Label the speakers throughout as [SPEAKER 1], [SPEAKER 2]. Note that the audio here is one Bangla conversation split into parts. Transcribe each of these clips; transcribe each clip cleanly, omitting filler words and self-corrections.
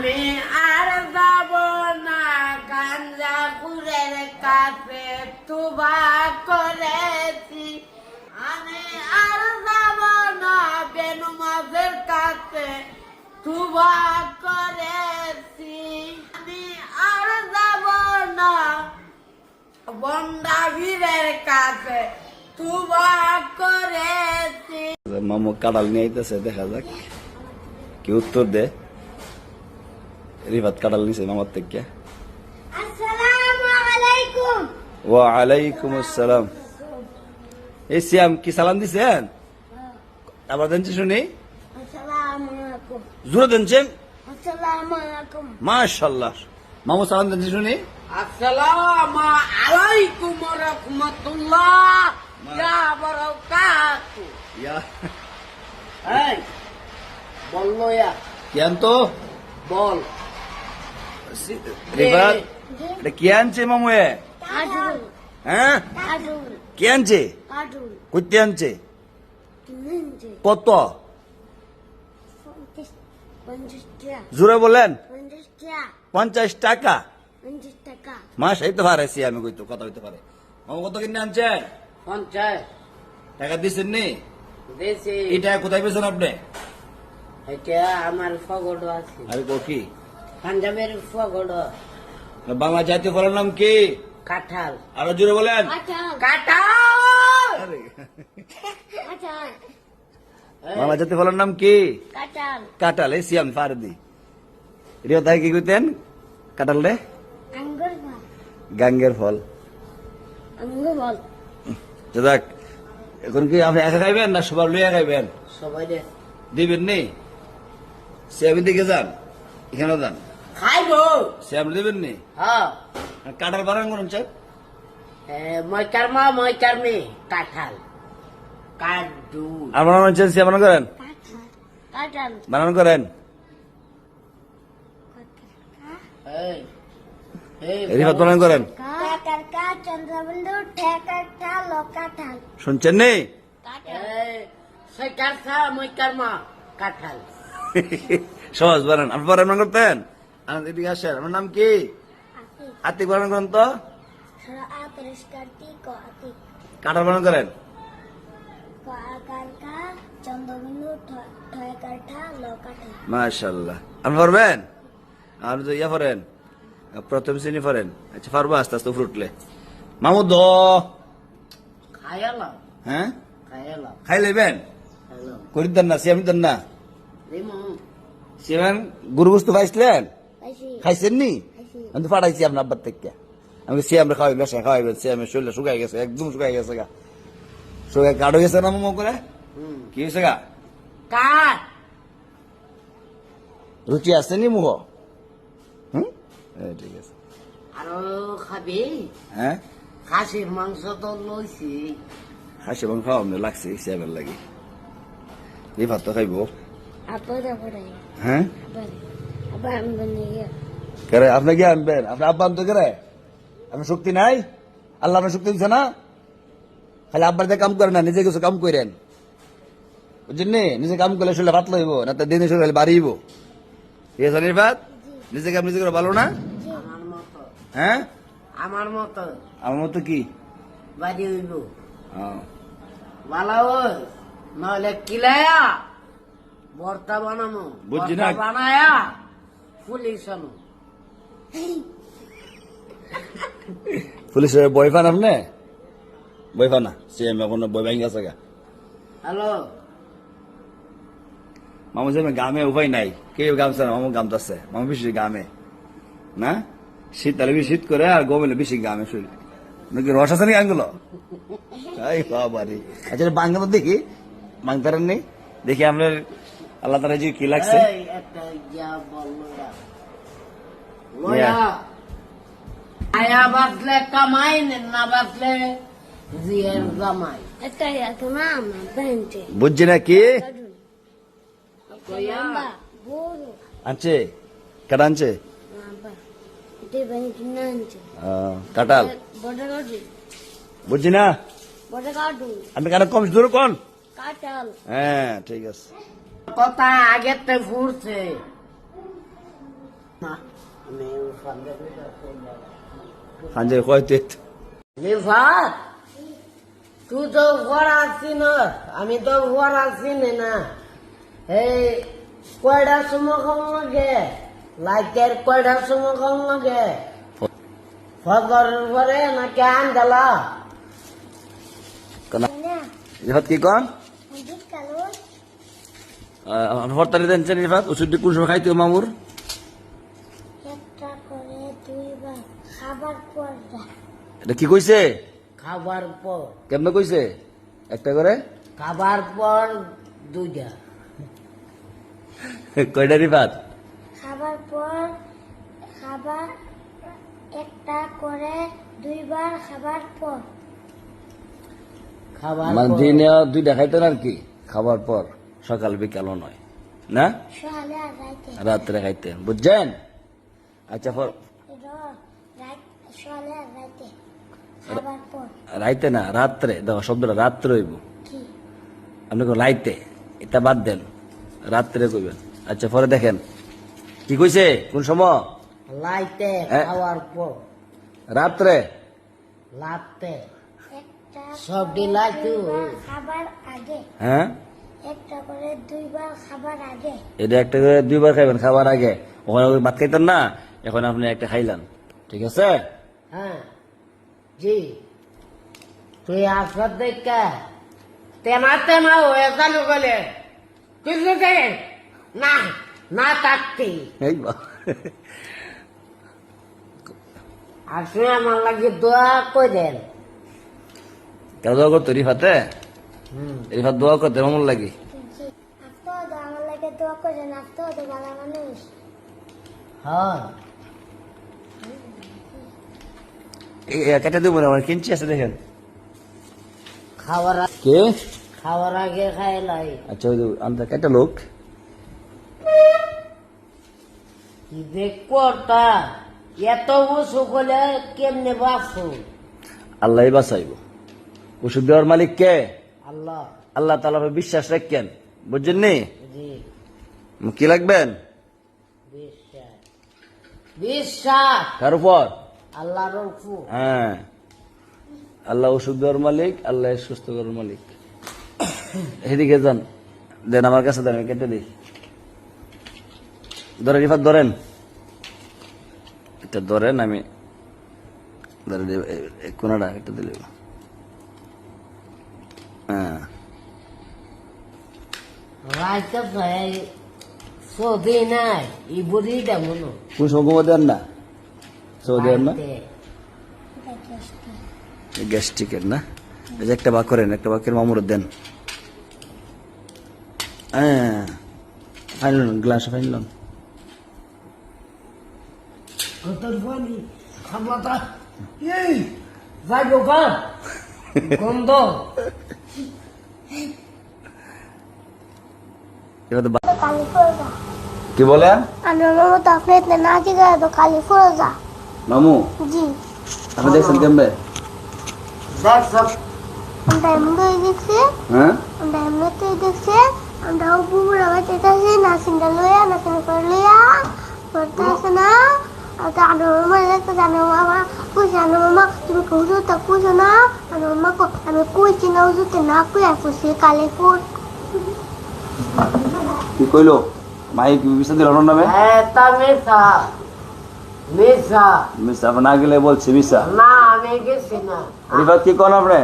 [SPEAKER 1] আমি আর যাব না গাঞ্জাপুরের কাছে তুবা করেছি। আমি আর যাব না বেনু মাছের কাছে তুবা করেছি। আমি আর যাব না বন্দাবীরের কাছে তুবা করেছি।
[SPEAKER 2] মামু কাঁঠাল নিয়ে আইতেছে, দেখা যাক কি উত্তর দে। রিফাত কাঁঠাল নিছে মামার থেকে।
[SPEAKER 3] আসসালামু আলাইকুম।
[SPEAKER 2] ওয়ালাইকুম আসসালাম। এই সিয়াম কি সালাম দিছেন? আবার দেন শুনি।
[SPEAKER 3] আসসালামু আলাইকুম।
[SPEAKER 2] জোরে দেন।
[SPEAKER 3] আসসালামু আলাইকুম।
[SPEAKER 2] মাশাআল্লাহ। মামু সালাম দেন শুনি।
[SPEAKER 1] আসসালামু আলাইকুম ওয়া রাহমাতুল্লাহ ইয়া বারাকাতু।
[SPEAKER 2] ইয়া
[SPEAKER 1] এই বললো ইয়া
[SPEAKER 2] কি আনতো?
[SPEAKER 1] বল
[SPEAKER 2] রিফাত এটা কি আনছে মামু?
[SPEAKER 3] কাজুল
[SPEAKER 2] হ্যাঁ
[SPEAKER 3] কাজুল
[SPEAKER 2] কি আনছে?
[SPEAKER 3] কাজুল
[SPEAKER 2] কইতে আনছে?
[SPEAKER 3] কিনছে
[SPEAKER 2] কত?
[SPEAKER 3] 50 টাকা
[SPEAKER 2] জোরে বলেন।
[SPEAKER 3] 50 টাকা
[SPEAKER 2] 50 টাকা।
[SPEAKER 3] 50 টাকা।
[SPEAKER 2] মাস হইতে পারে সিয়ামে কইতো কথা হইতে পারে। মামু কত কিনে আনছে?
[SPEAKER 1] 50
[SPEAKER 2] টাকা দিছেন নি?
[SPEAKER 1] দেশি
[SPEAKER 2] এটা কোথায় পেয়েছেন আপনি?
[SPEAKER 1] এটা আমার ফগড় আছে,
[SPEAKER 2] আরে কো কি
[SPEAKER 1] পাঞ্জাবের ফগড়।
[SPEAKER 2] বাংলা জাতীয় ফলের নাম কি?
[SPEAKER 1] কাঁঠাল।
[SPEAKER 2] আরো জোরে বলেন।
[SPEAKER 3] কাঁঠাল
[SPEAKER 1] কাঁঠাল।
[SPEAKER 2] আরে,
[SPEAKER 3] কাঁঠাল
[SPEAKER 2] বাংলা জাতীয় ফলের নাম কি?
[SPEAKER 3] কাঁঠাল
[SPEAKER 2] কাঁঠাল। এই সিয়াম ফারদি এটা তাই কি কইতেন? কাঁঠাল রে
[SPEAKER 3] আঙ্গুর ফল
[SPEAKER 2] গাঙ্গের ফল।
[SPEAKER 3] আঙ্গুর ফল।
[SPEAKER 2] যাক, এখন কি আপনি একা খাইবেন না সবার লইয়া খাইবেন?
[SPEAKER 1] সবাই দে
[SPEAKER 2] দিবেন নি? সিয়ামের দিকে যান, এখানে যান।
[SPEAKER 1] খাইবো।
[SPEAKER 2] সিয়াম দিবেন নি?
[SPEAKER 1] হ্যাঁ
[SPEAKER 2] কাঁঠাল বানান করুন চাই।
[SPEAKER 1] মই কারমে কাঁঠাল কাজু।
[SPEAKER 2] আর বানানো হচ্ছে সিয়াম বানান করেন?
[SPEAKER 3] কাঁঠাল কাঁঠাল
[SPEAKER 2] বানান করেন।
[SPEAKER 1] এই এই
[SPEAKER 2] রিফাত বানান করেন।
[SPEAKER 3] কাঁঠাল কা চন্দ্রবিন্দু ঠেকাটা লোকাঠাল
[SPEAKER 2] শুনছেন নি?
[SPEAKER 3] কাঁঠাল
[SPEAKER 1] সে কারসা মই কারমা কাঁঠাল।
[SPEAKER 2] সহজ বানান। আপনি বানান করতেন? এদিকে আসেন। আমার নাম কি?
[SPEAKER 3] আতিক
[SPEAKER 2] আতিক বানান করেন তো।
[SPEAKER 3] সরা পরিষ্কার তিক আতিক
[SPEAKER 2] কাঁঠাল বানান করেন।
[SPEAKER 3] আকার কা চন্দ্রবিন্দু ঠেকাটা লোকাঠাল।
[SPEAKER 2] মাশাআল্লাহ। আপনি পারবেন? আর তো ইয়া পড়েন, প্রথম শ্রেণী পড়েন। আচ্ছা পারবো আস্তে আস্তে উপরে উঠলে। মামুদ দ
[SPEAKER 1] খায়ালাম
[SPEAKER 2] হ্যাঁ
[SPEAKER 1] খায়ালাম
[SPEAKER 2] খাই লইবেন।
[SPEAKER 1] হ্যালো
[SPEAKER 2] করি দেন না, সিয়ামি দেন না।
[SPEAKER 1] রিমু
[SPEAKER 2] সিয়াম গুরু বস্তু পাইছিলেন?
[SPEAKER 3] আইসি
[SPEAKER 2] খাইছেন নি?
[SPEAKER 3] আইসি
[SPEAKER 2] আমি তো পাঠাইছি আপনার আব্বার থেকে। আমি সিয়ামরে খাওয়াই বেশা খাওয়াইবেন। সিয়ামের শরীরটা শুকাই গেছে, একদম শুকাই গেছে গা। শুকাই কাঠ হয়ে গেছে না মোমো করে? কি হয়েছে গা?
[SPEAKER 1] কাঠ
[SPEAKER 2] রুচি আছে নি মুখ? হুম ঠিক আছে।
[SPEAKER 1] আরো খাবি?
[SPEAKER 2] হ্যাঁ
[SPEAKER 1] খাসির মাংস তো লইছি।
[SPEAKER 2] খাসি মাংস খাওয়া আপনার লাগছে সিয়ামের লাগে। এই ভাত তো খাইব।
[SPEAKER 3] আপরে আপরে
[SPEAKER 2] হ্যাঁ
[SPEAKER 3] আপরে আবার আমি বনিয়ে
[SPEAKER 2] কেরে আপনি কি আনবেন? আপনার আব্বা আনতো কেরে? আপনার শক্তি নাই? আল্লাহ আপনার শক্তি দিচ্ছে না? খালি আব্বার দিয়ে কাম করেন না, নিজে কিছু কাম করেন, বুঝছেন নি? নিজে কাম করলে শরীরে ভাত লইব না, তো দিনে শরীরে বাড়িব। ঠিক আছে নির্বাত? নিজে কাম নিজে করে ভালো না?
[SPEAKER 1] আমার মতো
[SPEAKER 2] হ্যাঁ
[SPEAKER 1] আমার মতো
[SPEAKER 2] আমার মতো কি?
[SPEAKER 1] বাড়ি হইব
[SPEAKER 2] ও,
[SPEAKER 1] ভালো ওই নাহলে কিলায়া ভর্তা বানানো
[SPEAKER 2] বুঝছি না।
[SPEAKER 1] ভর্তা বানায়া পুলিশ আনো।
[SPEAKER 2] পুলিশের বই পান আপনি? বই পান না? সিএম এখন বই ভাঙি গেছে গা।
[SPEAKER 1] হ্যালো
[SPEAKER 2] মামু যে গামে উপায় নাই, কেউ গামছে না, মামু গামতাছে। মামু বেশি গামে না, শীত তাহলে বেশি শীত করে, আর গমেলে বেশি গামে শরীর। নাকি রস আছে নাকি আঙ্গুলো? এই বাবারি। আচ্ছা বাঙ্গালো দেখি, বাংতারেন নেই দেখি আপনার আল্লাহ তালা যে কি লাগছে।
[SPEAKER 1] এই একটা ইয়া বললো না। লয়া আয়া বাসলে কামাই না বাসলে জিয়ের জামাই।
[SPEAKER 3] একটা ইয়াতো না আমার বেঞ্চে
[SPEAKER 2] বুঝছি না কি
[SPEAKER 1] কইয়া
[SPEAKER 3] লম্বা বড়
[SPEAKER 2] আনছে? কাটা আনছে?
[SPEAKER 3] বাবা এটা বেঞ্চে না আনছে
[SPEAKER 2] কাটাল।
[SPEAKER 3] বড় কাটু
[SPEAKER 2] বুঝছি না।
[SPEAKER 3] বড় কাটু
[SPEAKER 2] আপনি কেন কম দূর কোন?
[SPEAKER 3] কাটাল
[SPEAKER 2] হ্যাঁ ঠিক আছে।
[SPEAKER 1] কথা আগেতে ফুরছে না আমি
[SPEAKER 2] হাঞ্জে কয় তুই
[SPEAKER 1] নিফাত তুই তো ফরাসি না আমি তো ফরাসি না এই কয়টা সময় কম লাগে লাইটের কয়টা সময় কম লাগে ফজরের পরে নাকি আন্দালা
[SPEAKER 2] রিফাত কি কন
[SPEAKER 3] জিত কালো
[SPEAKER 2] হরতালি দেন রিফাত ওষুধটি কোন সময় খাইতে মামুর
[SPEAKER 3] একটা করে দুইবার খাবার পর যা
[SPEAKER 2] এটা কি কইছে
[SPEAKER 1] খাবার পর
[SPEAKER 2] কেমনে কইছে একটা করে
[SPEAKER 1] খাবার পর দুইটা
[SPEAKER 2] কয়টা রিফাত
[SPEAKER 3] খাবার পর খাবার একটা করে দুইবার খাবার পর
[SPEAKER 1] খাবার
[SPEAKER 2] মানে
[SPEAKER 1] পর।
[SPEAKER 2] দিনে দুইটা খাইতেন আর কি খাবার পর সকাল বিকালও নয় না
[SPEAKER 3] সকালে আর রাইতে
[SPEAKER 2] রাত্রে খাইতেন বুঝছেন আচ্ছা পর
[SPEAKER 3] সকালে আর রাইতে খাবার পর
[SPEAKER 2] রাইতে না রাত্রে দেখো শব্দটা রাত্রে হইব
[SPEAKER 3] কি
[SPEAKER 2] আপনি কো রাইতে এটা বাদ দেন রাত্রে কইবেন আচ্ছা পরে দেখেন কি কইছে কোন সময়
[SPEAKER 1] লাইতে
[SPEAKER 2] হ্যাঁ।
[SPEAKER 1] খাওয়ার পর
[SPEAKER 2] রাত্রে
[SPEAKER 1] লাতে
[SPEAKER 3] একটা
[SPEAKER 1] সব ডিলাইতে
[SPEAKER 3] দুইবার খাবার আগে
[SPEAKER 2] হ্যাঁ
[SPEAKER 3] একটা করে দুইবার খাবার আগে
[SPEAKER 2] এটা একটা করে দুইবার খাইবেন খাবার আগে ওখানে ওই ভাত খাইতেন না এখন আপনি একটা খাইলেন ঠিক আছে
[SPEAKER 1] হ্যাঁ জি তুই আসর দেখা তেনা তেনা হয়ে চালু করলে কিছু দেখে না না থাকতে
[SPEAKER 2] এই বাবা।
[SPEAKER 1] আসলে আমার লাগে দোয়া করে দেন
[SPEAKER 2] কেন দোয়া করতো রিফাতে রিফাত দোয়া করতে মামুর লাগি
[SPEAKER 3] জি আপতো তো আমার লাগে দোয়া করে না আপতো তো ভালো মানুষ
[SPEAKER 1] হ্যাঁ
[SPEAKER 2] কেটে দেবো না আমার কিনছি আছে দেখেন
[SPEAKER 1] খাওয়ার
[SPEAKER 2] কে
[SPEAKER 1] খাওয়ার আগে খাইলাই
[SPEAKER 2] আচ্ছা ওই আমরা কেটে লোক
[SPEAKER 1] কি দেখবো তা এত উঁচু করলে কেমনে বাঁচো
[SPEAKER 2] আল্লাহ বাঁচাইব ওষুধ দেওয়ার মালিক কে
[SPEAKER 1] আল্লাহ
[SPEAKER 2] আল্লাহ তাআলা বিশ্বাস রাখেন বুঝছেন নি
[SPEAKER 1] জি
[SPEAKER 2] কি লাগবেন
[SPEAKER 1] বিশ্বাস বিশ্বাস
[SPEAKER 2] কার উপর
[SPEAKER 1] আল্লাহর উপর
[SPEAKER 2] হ্যাঁ আল্লাহ ওষুধ দেওয়ার মালিক আল্লাহ সুস্থ করার মালিক এদিকে যান দেন আমার কাছে দেন আমি কেটে দিই ধরেন রিফাত ধরেন এটা ধরেন আমি ধরে কোনটা এটা দিলে হ্যাঁ
[SPEAKER 1] রাইতে ভাই সৌদি নাই ই বুড়িটা মনো
[SPEAKER 2] কোন সময় দেন না সৌদি দেন না গ্যাস্ট্রিকের না এই যে একটা বাক করেন একটা বাকের মামুর দেন হ্যাঁ ফাইনল গ্লাস ফাইনল
[SPEAKER 1] কত পানি খাবাটা এই যাইব কা গন্ধ
[SPEAKER 2] এবার তো
[SPEAKER 3] কালি ফোরজা
[SPEAKER 2] কি বলেন
[SPEAKER 3] আমি মামা তো আপনি ইতনে না কি গয়া তো কালি ফোরজা
[SPEAKER 2] মামু
[SPEAKER 3] জি
[SPEAKER 2] আপনি দেখছেন কেমবে
[SPEAKER 1] দেখ সব
[SPEAKER 3] আমরা এমনি দেখছি
[SPEAKER 2] হ্যাঁ
[SPEAKER 3] আমরা এমনিতে দেখছি আমরা বুবুরা বাচ্চাটাছি নাসিনটা নাসিন করে লইয়া পড়তে আসে না আর তো আনো মামা দেখতে জানো মামা কইছে আনো মামা তুমি কইছো তা কইছো না আনো মামা কো আমি কইছি না উজুতে না কই আসছি কালি ফোর
[SPEAKER 2] কি কইলো মাই কি বিষয় দিল ওর নামে
[SPEAKER 1] এটা মিশা মিশা
[SPEAKER 2] মিসা আপনি না গেলে বলছি মিসা
[SPEAKER 1] না আমি গেছি না
[SPEAKER 2] রিফাত কি কোন আপনি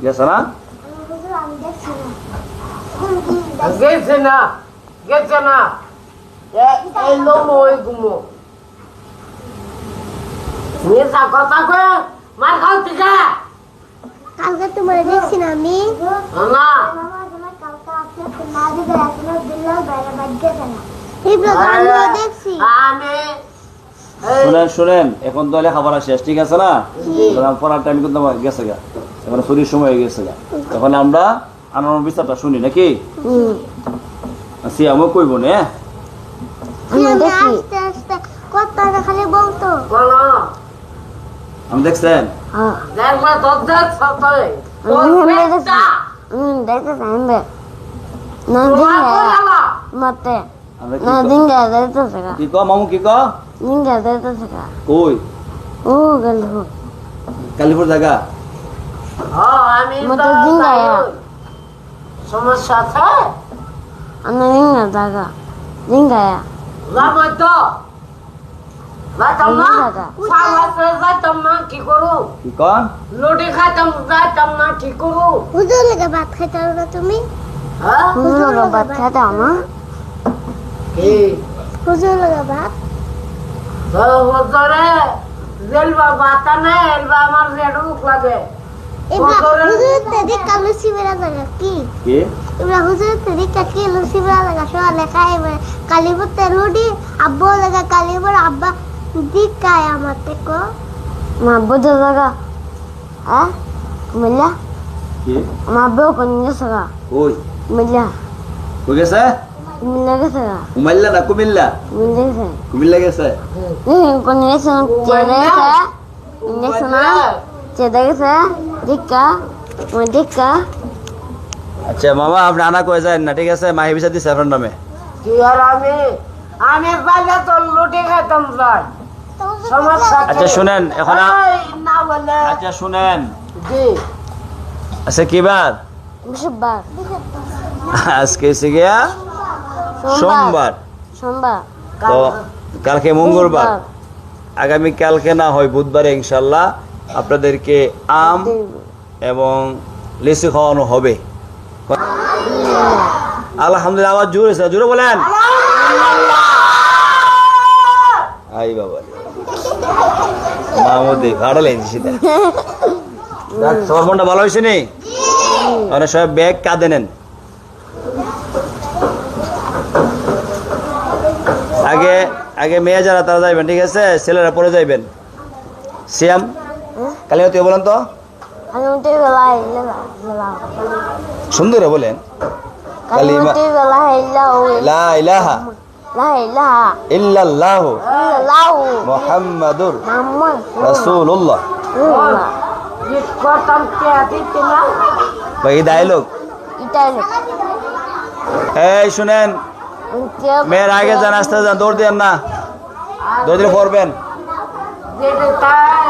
[SPEAKER 2] গেছে না
[SPEAKER 3] আমি দেখছি না
[SPEAKER 1] গেছে না গেছে না এই লোমো ওই গুমো মিশা কথা কয়ে মার খাও থেকে
[SPEAKER 3] কালকে তোমার দেখছি না আমি
[SPEAKER 1] না
[SPEAKER 3] মামা তোমার কালকে আপনি না দিতে আসলে দিল্লার বাইরে বাজছে না এই ব্লগ আমিও দেখছি
[SPEAKER 1] আমি এই
[SPEAKER 2] শুনেন শুনেন এখন তো হলে খাবার শেষ ঠিক আছে না পড়ার টাইম কিন্তু আমার গেছে গা এখন শরীর সময় হয়ে গেছে গা এখন আমরা আনানোর বিচারটা শুনি নাকি সে আমাকে কইব না
[SPEAKER 3] আস্তে আস্তে কথাটা খালি বলতো
[SPEAKER 1] বলো
[SPEAKER 2] আমি দেখছেন
[SPEAKER 1] দেখবা তোর দেখ সতই
[SPEAKER 3] দেখতে চাইবে না
[SPEAKER 1] তোমার বলালা
[SPEAKER 3] মতে
[SPEAKER 2] আমরা কি
[SPEAKER 3] না
[SPEAKER 2] ক-
[SPEAKER 3] ডিঙ্গা যাইতেছে গা
[SPEAKER 2] কি ক মামু কি ক
[SPEAKER 3] ডিঙ্গা যাইতেছে গা
[SPEAKER 2] কই
[SPEAKER 3] ও গেল
[SPEAKER 2] কালীপুর জায়গা
[SPEAKER 1] আমি
[SPEAKER 3] মতো
[SPEAKER 1] তো
[SPEAKER 3] জিঙ্গায়া।
[SPEAKER 1] তাই। সমস্যা আছে
[SPEAKER 3] আমি ডিঙ্গা জায়গা ডিঙ্গায়া
[SPEAKER 1] যাবো তো যাইতাম না
[SPEAKER 3] জায়গা
[SPEAKER 1] সালাতে যাইতাম না কি করু
[SPEAKER 2] কি কন
[SPEAKER 1] লুডি খাইতাম যাইতাম না কি করু
[SPEAKER 3] হুজুর লাগে ভাত খাইতে না তুমি
[SPEAKER 1] হ্যাঁ
[SPEAKER 3] হুজুর লাগে ভাত খাইতে না
[SPEAKER 1] কি
[SPEAKER 3] হুজুর লাগে ভাত
[SPEAKER 1] হজরে জেলবা বাতা নাই এলবা আমার জেডুক লাগে
[SPEAKER 3] এবার
[SPEAKER 1] হুজুরের-
[SPEAKER 3] হুজুর তেরি কালু সিবেরা জায়গা কি
[SPEAKER 2] কি
[SPEAKER 3] এবার হুজুর তেরি কাকি লুসি বেরা জায়গা সব লেখা এবার কালীপুর তেলুডি আব্বু জায়গা কালীপুর আব্বা দিকায় আমার থেকে মা বুঝে জায়গা হ্যাঁ কুমিল্লা
[SPEAKER 2] কি
[SPEAKER 3] আমার আব্বু কোন গেছে গা
[SPEAKER 2] ওই
[SPEAKER 3] কুমিল্লা
[SPEAKER 2] কই গেছে
[SPEAKER 3] কুমিল্লা গেছে গা
[SPEAKER 2] কুমিল্লা না কুমিল্লা
[SPEAKER 3] কুমিল্লা গেছে
[SPEAKER 2] কুমিল্লা গেছে
[SPEAKER 3] কোন গেছে চেদে গেছে গেছে না চেদে গেছে দিকা দিকা
[SPEAKER 2] আচ্ছা মামা আপনি আনা কয়ে যায় না ঠিক আছে মাহি বিচার দিচ্ছে আপনার নামে
[SPEAKER 1] কি আর আমি পাইলে তো লুডি খাইতাম যাই সমস্যা কি?
[SPEAKER 2] আচ্ছা শুনেন এখন
[SPEAKER 1] এই, না বলে
[SPEAKER 2] আচ্ছা শুনেন
[SPEAKER 1] জি
[SPEAKER 2] আচ্ছা কি বার
[SPEAKER 3] বৃহস্পতিবার
[SPEAKER 2] আজকে এসে গিয়া সোমবার
[SPEAKER 3] সোমবার
[SPEAKER 2] তো কালকে মঙ্গলবার আগামী কালকে না হয় বুধবারে ইনশাল্লাহ আপনাদেরকে আম এবং লিচু খাওয়ানো হবে আলহামদুলিল্লাহ আওয়াজ জোরে আছে জোরে বলেন আই বাবা মামুদি ভাড়া লেগেছি সেটা সবার মনটা ভালো হয়েছে নি মানে সবাই ব্যাগ কাঁদে নেন আগে আগে মেয়ে যারা তারা যাইবেন ঠিক আছে ছেলেরা পরে যাইবেন সিয়াম কালিমা তুই বলেন তো
[SPEAKER 3] কালিমতি বেলা ইল্লা
[SPEAKER 2] সুন্দর বলেন কালিমা
[SPEAKER 3] কালিমতি বেলা ইল্লা ও
[SPEAKER 2] লা ইলাহা
[SPEAKER 3] লা ইলাহা
[SPEAKER 2] ইল্লাল্লাহ
[SPEAKER 3] ইল্লাল্লাহু
[SPEAKER 2] মুহাম্মাদুর
[SPEAKER 3] মুহাম্মদ
[SPEAKER 2] রাসূলুল্লাহ
[SPEAKER 3] রাসূলুল্লাহ
[SPEAKER 1] জিত করতাম কে দিতে না
[SPEAKER 2] ভাই ডায়লগ
[SPEAKER 3] ইটাই
[SPEAKER 2] এই শুনেন মেয়ের আগে যান আসতে যান দৌড় দেন না দৌড় দিয়ে পড়বেন
[SPEAKER 1] যেটা তাই